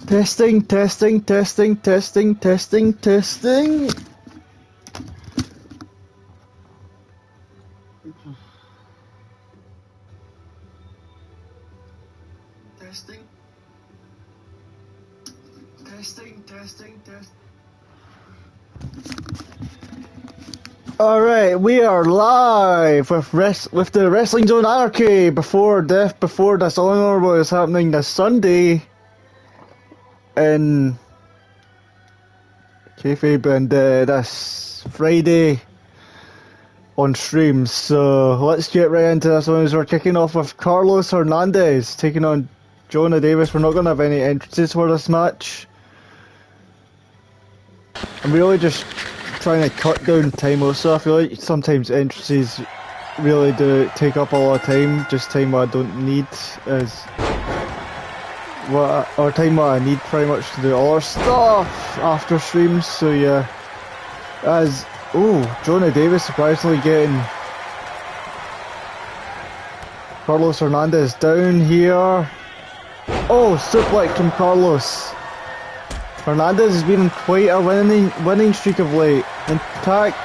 Testing, testing, testing, testing, testing, testing. Testing. Testing, testing, testing. Alright, we are live with the Wrestling Zone Anarchy before Dishonor was happening this Sunday in kayfabe and this Friday on streams. So let's get right into this one as we're kicking off with Carlos Hernandez taking on Jonah Davis. We're not going to have any entrances for this match. I'm really just trying to cut down time also. I feel like sometimes entrances really do take up a lot of time, just time I don't need is time what I need pretty much to do other stuff after streams. So yeah, Jonah Davis surprisingly getting Carlos Hernandez down here. Oh, suplex from Carlos. Hernandez has been on quite a winning streak of late.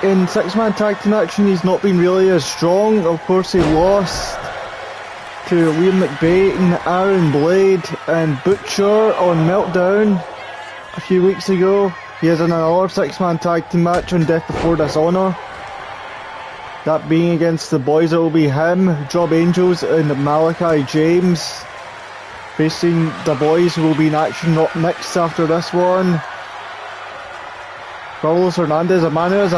In six-man tag team action, he's not been really as strong. Of course, he lost to Liam McBain, Aaron Blade, and Butcher on Meltdown a few weeks ago. He is in another six-man tag team match on Death Before Dishonor. That being against the boys, it will be him, Job Angels, and Malachi James. Facing the boys who will be in action not mixed after this one. Carlos Hernandez, a man who has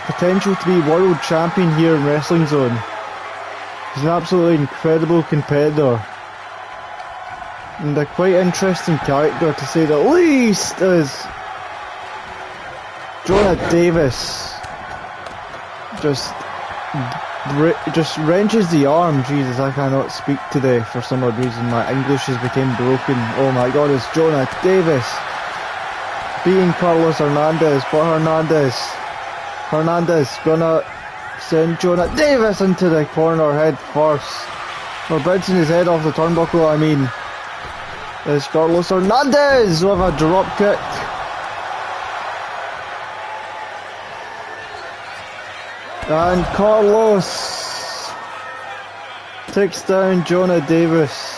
potential to be world champion here in Wrestling Zone. He's an absolutely incredible competitor. And a quite interesting character to say the least is Jonah Davis. Just wrenches the arm. Jesus, I cannot speak today for some odd reason. My English has become broken. Oh my god, it's Jonah Davis beating Carlos Hernandez, but Hernandez gonna send Jonah Davis into the corner head first. Or bouncing his head off the turnbuckle, I mean. It's Carlos Hernandez with a drop kick. And Carlos takes down Jonah Davis.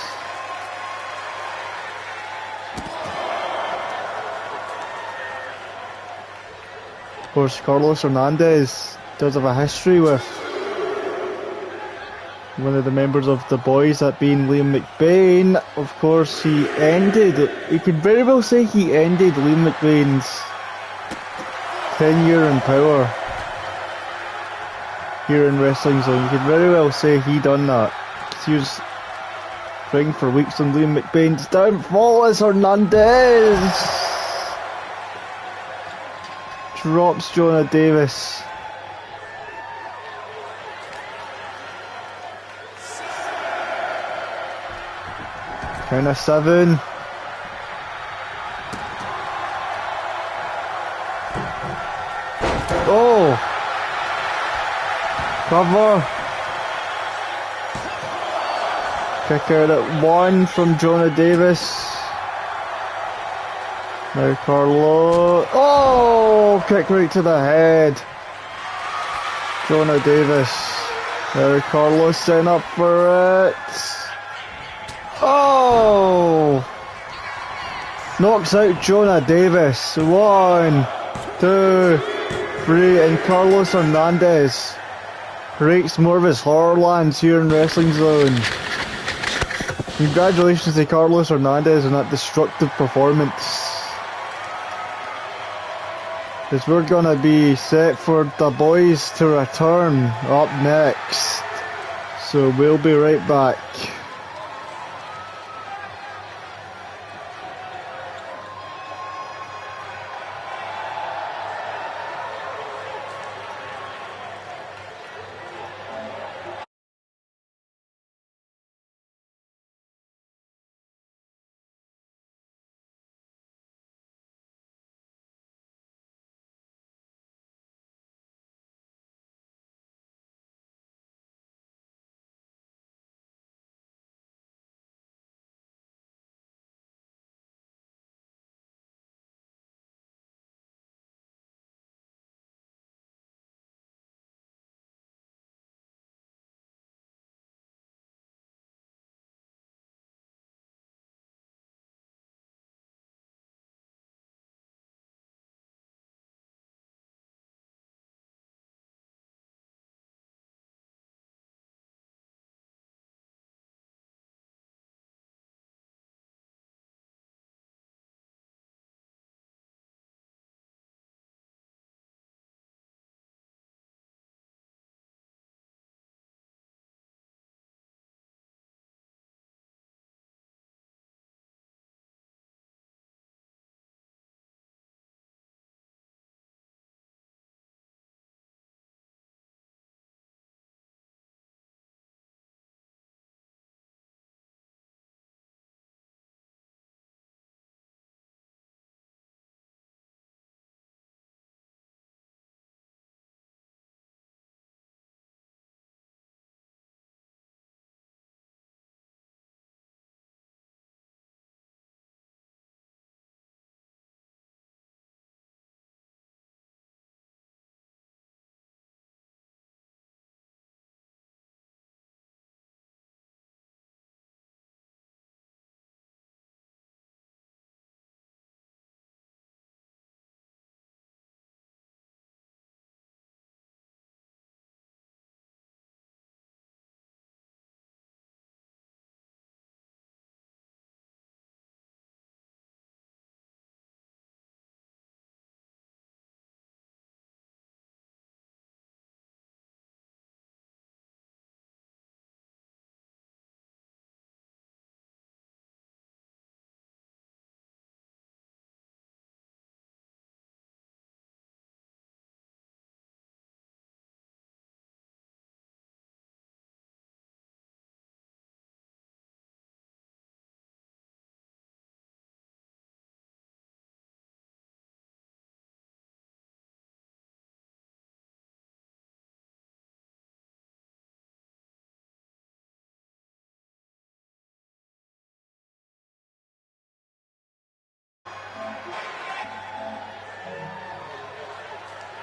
Of course, Carlos Hernandez does have a history with one of the members of the boys, that being Liam McBain. Of course, you could very well say he ended Liam McBain's tenure in power here in Wrestling Zone. You could very well say he done that. He was fighting for weeks on Liam McBain's downfall as Hernandez drops Jonah Davis. Count of 7. Oh! Cover. Kick out at 1 from Jonah Davis. Now Carlos. Oh! Kick right to the head. Jonah Davis. Now Carlos setting up for it. Oh! Knocks out Jonah Davis. 1, 2, 3, and Carlos Hernandez breaks more of his horrorlands here in Wrestling Zone. Congratulations to Carlos Hernandez on that destructive performance. As we're gonna be set for the boys to return up next. So we'll be right back.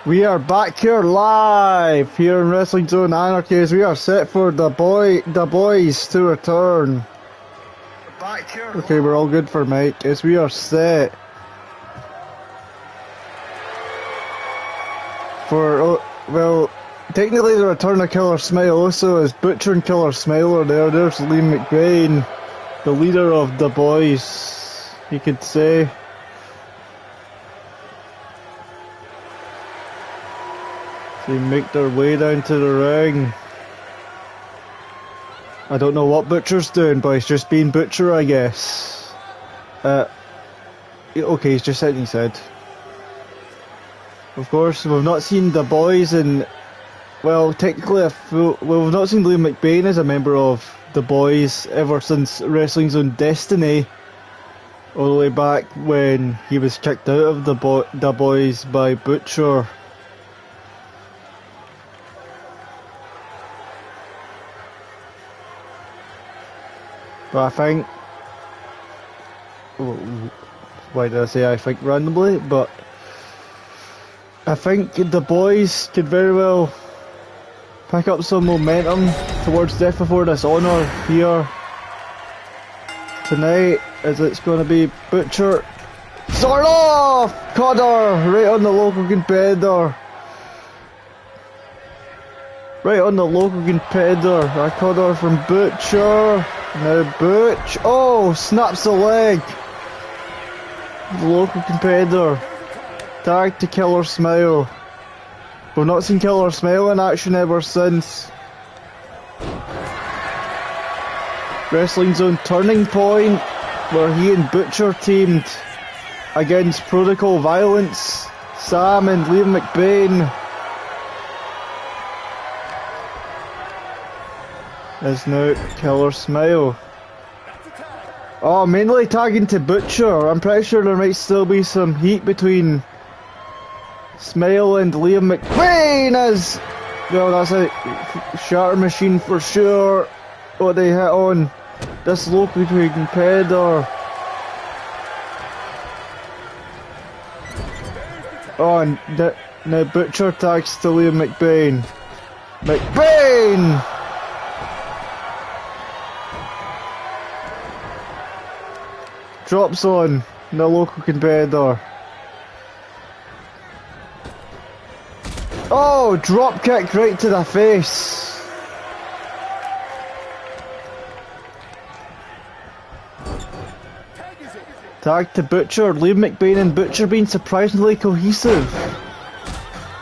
We are back here live here in Wrestling Zone Anarchy as we are set for the boys to return. Back here. Okay, we're all good for Mike as we are set for well, technically the return of Killer Smile. Also, as Butcher and Killer Smile are there. There's Liam McBain, the leader of the boys, you could say. They make their way down to the ring. I don't know what Butcher's doing, but he's just being Butcher, I guess. Okay, he's just hitting his head. Of course, we've not seen the boys in... Well, technically, we've not seen Liam McBain as a member of the boys ever since Wrestling Zone Destiny. All the way back when he was kicked out of the boys by Butcher. But I think... Why did I say I think randomly? But I think the boys could very well pick up some momentum towards Death Before Dishonor here tonight, as it's going to be Butcher. Sort of! Cutter! Right on the local competitor. Right on the local competitor. A cutter from Butcher. Now Butch, oh, snaps the leg. The local competitor. Tag to Killer Smile. We've not seen Killer Smile in action ever since Wrestling Zone Turning Point, where he and Butcher teamed against Protocol Violence, Sam and Liam McBain. Is now Killer Smile. Oh, mainly tagging to Butcher. I'm pretty sure there might still be some heat between Smile and Liam McBain as... Well, that's a shatter machine for sure. What they hit on this local competitor. Oh, and now Butcher tags to Liam McBain. McBain! Drops on the local competitor. Oh, drop kick right to the face. Tag to Butcher. Liam McBain and Butcher being surprisingly cohesive.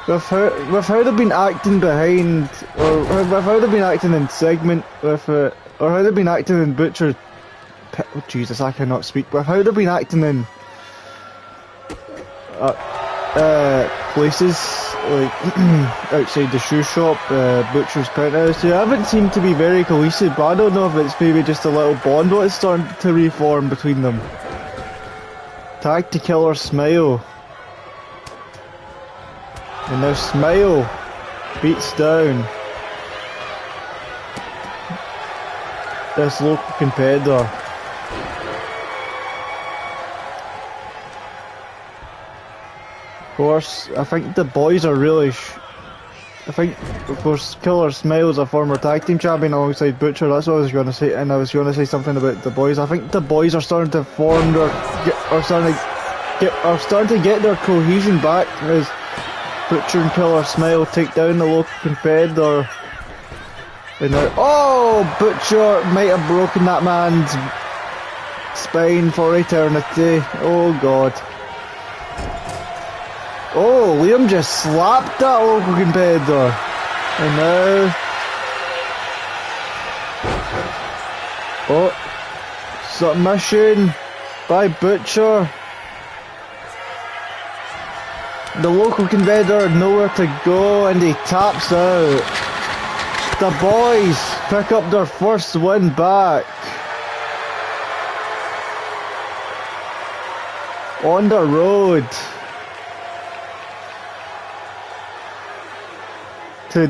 With how they've been acting behind, or with how they've been acting in segment, or how they've been acting in Butcher. Oh, Jesus, I cannot speak. But how they've been acting in places like outside the shoe shop, Butcher's penthouse, they haven't seemed to be very cohesive. But I don't know if it's maybe just a little bond what's starting to reform between them. Tag to Killer Smile, and now Smile beats down this local competitor. Of course, I think the boys are really... I think, of course, Killer Smile is a former tag team champion alongside Butcher. That's what I was going to say, and I was going to say something about the boys. I think the boys are starting to form their... are starting to get their cohesion back as Butcher and Killer Smile take down the local competitor. And now... Oh! Butcher might have broken that man's spine for eternity. Oh, God. Oh, Liam just slapped that local competitor. And now... Oh, submission by Butcher. The local competitor had nowhere to go and he taps out. The boys pick up their first win back. On the road to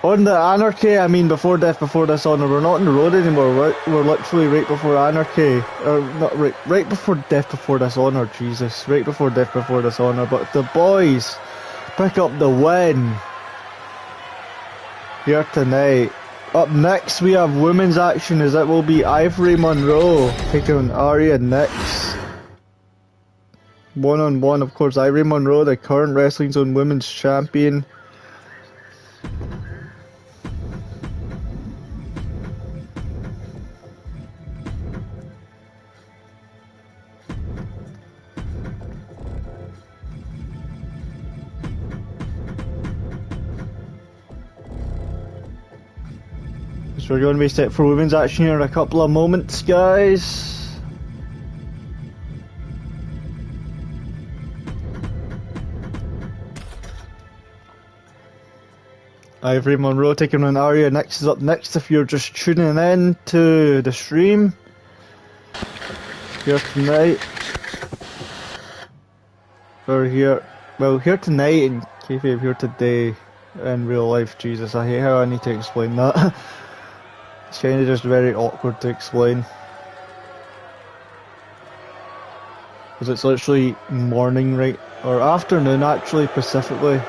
on the Anarchy, I mean before Death Before Dishonor. We're not on the road anymore, we're literally right before Anarchy. Or not right before Death Before Dishonor, Jesus. Right before Death Before Dishonor. But the boys pick up the win here tonight. Up next we have women's action, as it will be Ivory Monroe taking on Aria Nix. 1-on-1, of course. Ivory Monroe, the current Wrestling Zone Women's Champion. So we're going to be set for women's action here in a couple of moments, guys. Ivory Monroe taking on Aria Nix is up next if you're just tuning in to the stream here tonight. Or here, well, here tonight and kayfabe here today in real life. Jesus, I hate how I need to explain that. It's kind of just very awkward to explain. Because it's literally morning, right? Or afternoon, actually, specifically.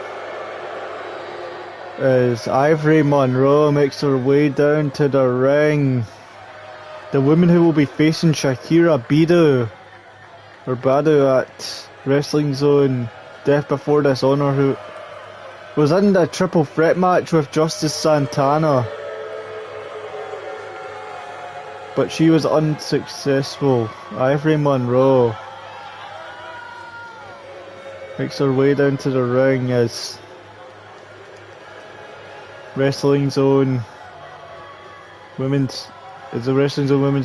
As Ivory Monroe makes her way down to the ring. The woman who will be facing Shakira Badu at Wrestling Zone Death Before Dishonor, who was in the triple threat match with Justice Santana. But she was unsuccessful. Ivory Monroe makes her way down to the ring as Wrestling Zone Women's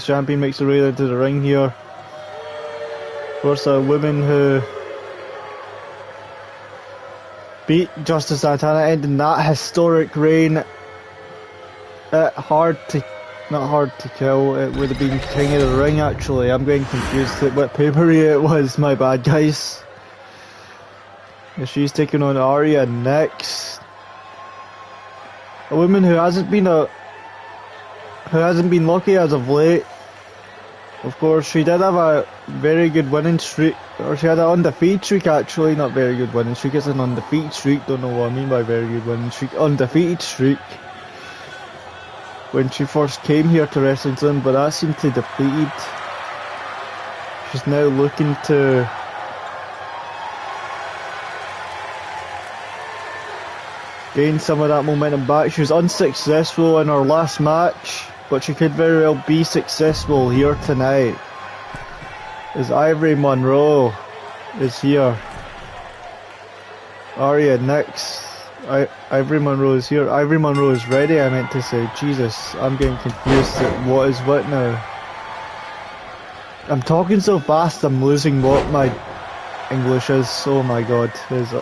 Champion makes her way down to the ring here. Of course, a woman who beat Justice Santana, ending that historic reign at not hard to kill. It would have been King of the Ring, actually. I'm getting confused at what pay-per-view it was. My bad, guys. She's taking on Aria Nix. A woman who hasn't been lucky as of late. Of course, she did have a very good winning streak, or she had an undefeated streak, actually. Not very good winning streak, it's an undefeated streak. Don't know what I mean by very good winning streak. Undefeated streak. When she first came here to Wrestling Zone, but that seemed to depleted. She's now looking to gain some of that momentum back. She was unsuccessful in her last match, but she could very well be successful here tonight. As Ivory Monroe is here. Aria Nix. Ivory Monroe is here. Ivory Monroe is ready, I meant to say. Jesus, I'm getting confused at what is what now. I'm talking so fast I'm losing what my English is. Oh my god. There's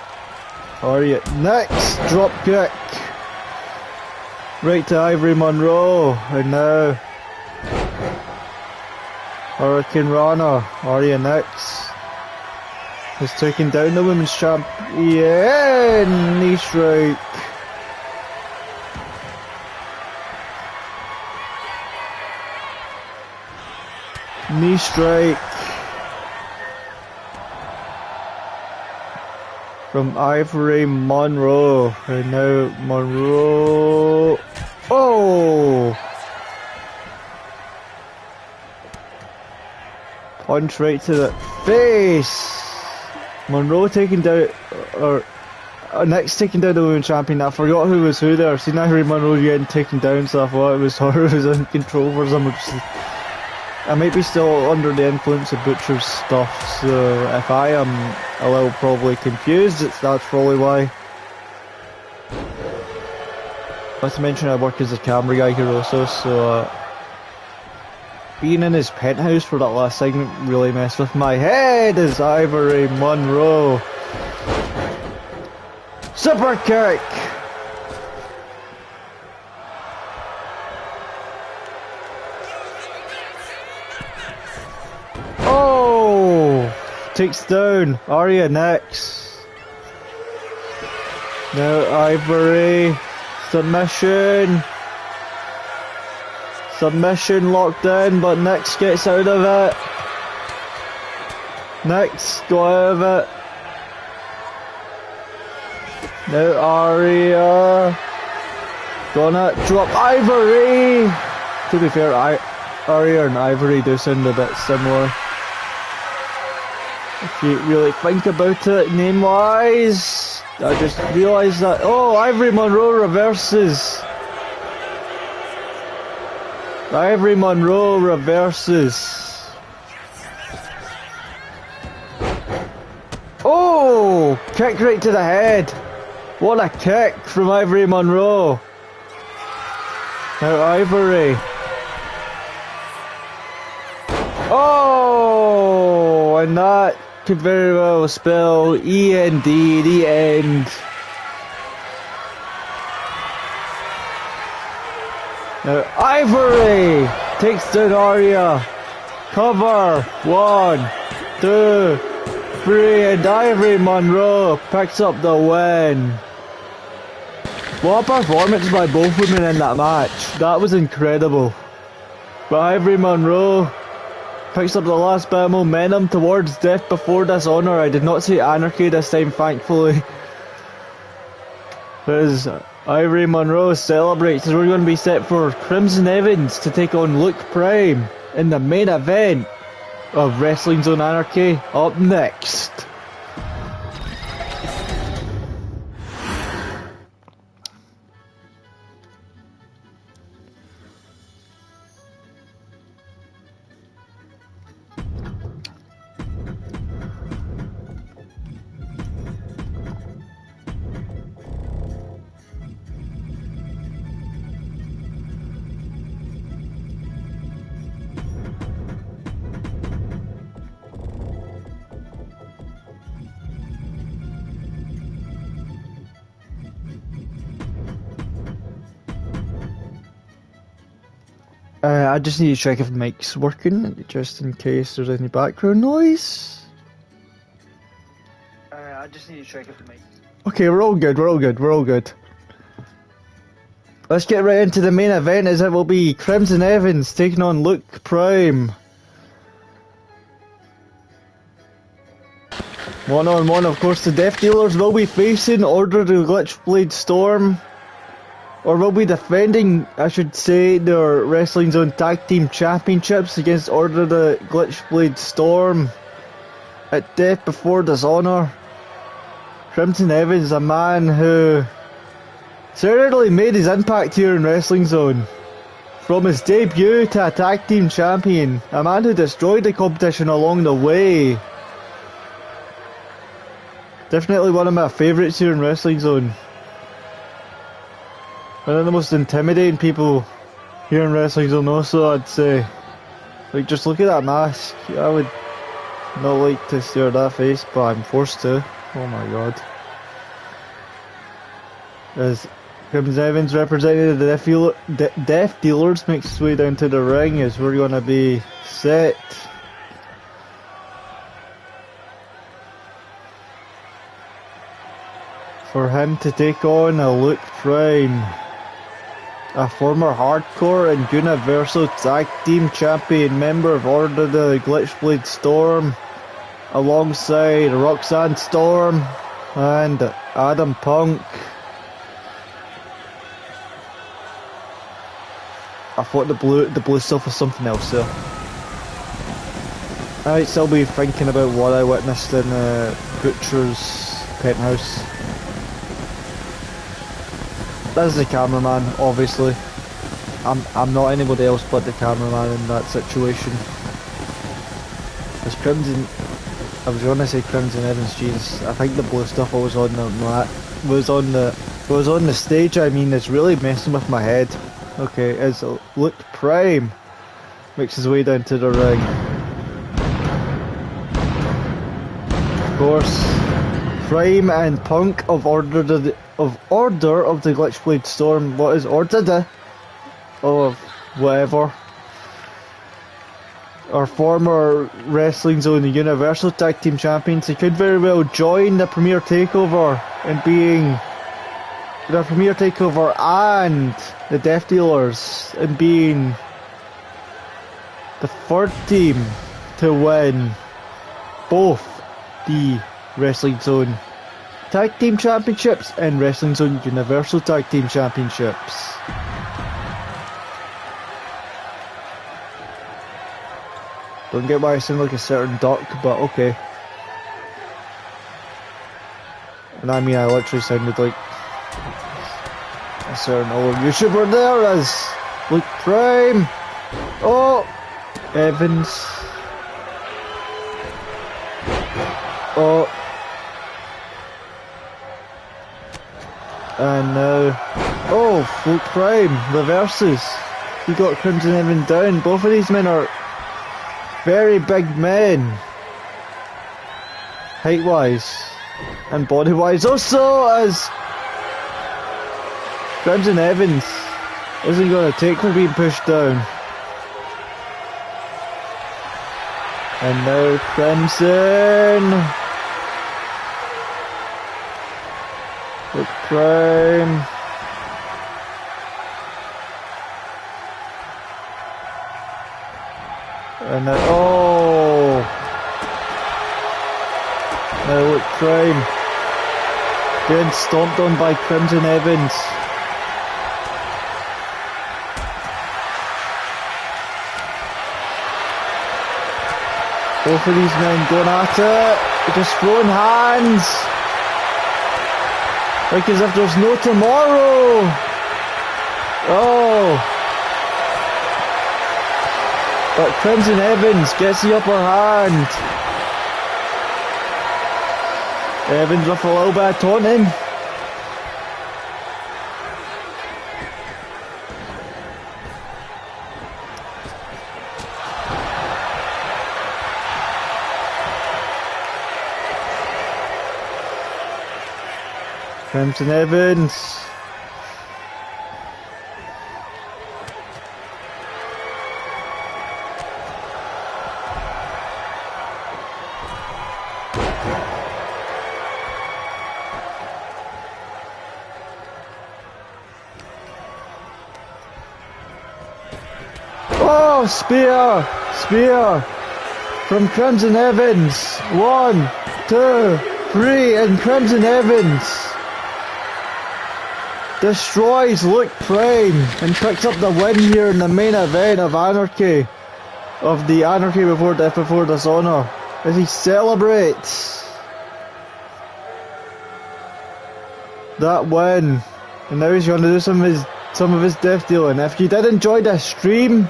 Aria Nix, drop kick. Right to Ivory Monroe. And now Hurricane Rana. Aria Nix has taken down the women's champion. Knee strike. Knee strike from Ivory Monroe. And now Monroe. Oh! Punch right to the face. Monroe taking down, or Nix taking down the women's champion. I forgot who was who there. Seen Ivory Monroe getting taken down, so I thought it was her who was in control for some reason. I might be still under the influence of Butcher's stuff, so if I am a little probably confused, that's probably why. Not to mention I work as a camera guy here also, so being in his penthouse for that last segment really messed with my head. As Ivory Monroe. Super kick! Oh! Takes down Aria Nix. Now Ivory. Submission. Submission locked in, but Nix gets out of it. Nix got out of it. Now Aria gonna drop Ivory. To be fair, Aria and Ivory do sound a bit similar. If you really think about it, name-wise, I just realised that. Oh, Ivory Monroe reverses. Ivory Monroe reverses. Oh, kick right to the head. What a kick from Ivory Monroe. Now Ivory. Oh, and that could very well spell END, the end. Now Ivory takes down Aria. Cover. 1, 2, 3, and Ivory Monroe picks up the win. What a performance by both women in that match. That was incredible. But Ivory Monroe picks up the last bit of momentum towards Death Before Dishonor. I did not say Anarchy this time, thankfully. As Ivory Monroe celebrates, as we're going to be set for Crimson Evans to take on Luke Prime in the main event of Wrestling Zone Anarchy up next. I just need to check if the mic's working, just in case there's any background noise. I just need to check if the mic... Okay, we're all good, we're all good, we're all good. Let's get right into the main event, as it will be Crimson Evans taking on Luke Prime. One-on-one, of course, the Death Dealers will be facing Order the Glitchblade Storm. Or will be defending, I should say, their Wrestling Zone Tag Team Championships against Order the Glitchblade Storm at Death Before Dishonor. Crimson Evans, a man who certainly made his impact here in Wrestling Zone. From his debut to a Tag Team Champion, a man who destroyed the competition along the way. Definitely one of my favourites here in Wrestling Zone. One of the most intimidating people here in Wrestling Zone also, I'd say. Like, just look at that mask. I would not like to stare at that face, but I'm forced to. Oh my god. As Crimson Evans representing the Death Dealers makes his way down to the ring, as we're going to be set for him to take on a Luke Prime, a former Hardcore and Universal Tag Team Champion, member of Order the Glitchblade Storm, alongside Roxanne Storm and Adam Punk. I thought the blue stuff was something else there. I might still be thinking about what I witnessed in Butcher's penthouse. This is the cameraman, obviously. I'm not anybody else but the cameraman in that situation. As Crimson, I was going to say Crimson Evans, Jesus. I think the blue stuff I was on the mat was on the stage. I mean, it's really messing with my head. Okay, as Luke Prime makes his way down to the ring. Of course, Prime and Punk of Order of the Glitchblade Storm. What is Order of whatever? Our former Wrestling Zone Universal Tag Team Champions. They could very well join the Premier Takeover and being the Premier Takeover and the Death Dealers and being the third team to win both the Wrestling Zone Tag Team Championships and Wrestling Zone Universal Tag Team Championships. Don't get why I sound like a certain duck, but okay. And I mean, I literally sounded like a certain old YouTuber. There is Luke Prime. Oh, Evans. Oh. And now, oh, Luke Prime reverses. He got Crimson Evans down. Both of these men are very big men, height-wise and body-wise. Also, as Crimson Evans isn't going to take for being pushed down. And now Crimson. Luke Prime. And now, oh! Now Luke Prime getting stomped on by Crimson Evans. Both of these men going at it, just throwing hands, like as if there's no tomorrow. Oh! But Crimson Evans gets the upper hand. Evans with a little bit of taunting. Crimson Evans. Oh, spear! Spear! From Crimson Evans. 1, 2, 3, and Crimson Evans destroys Luke Prime and picks up the win here in the main event of Anarchy. Of the Anarchy before Death Before Dishonor. As he celebrates that win. And now he's going to do some of his death dealing. If you did enjoy this stream,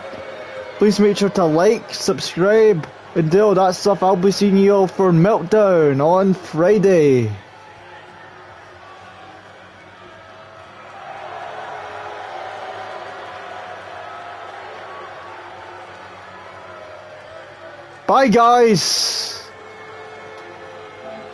please make sure to like, subscribe, and do all that stuff. I'll be seeing you all for Meltdown on Friday. Bye guys!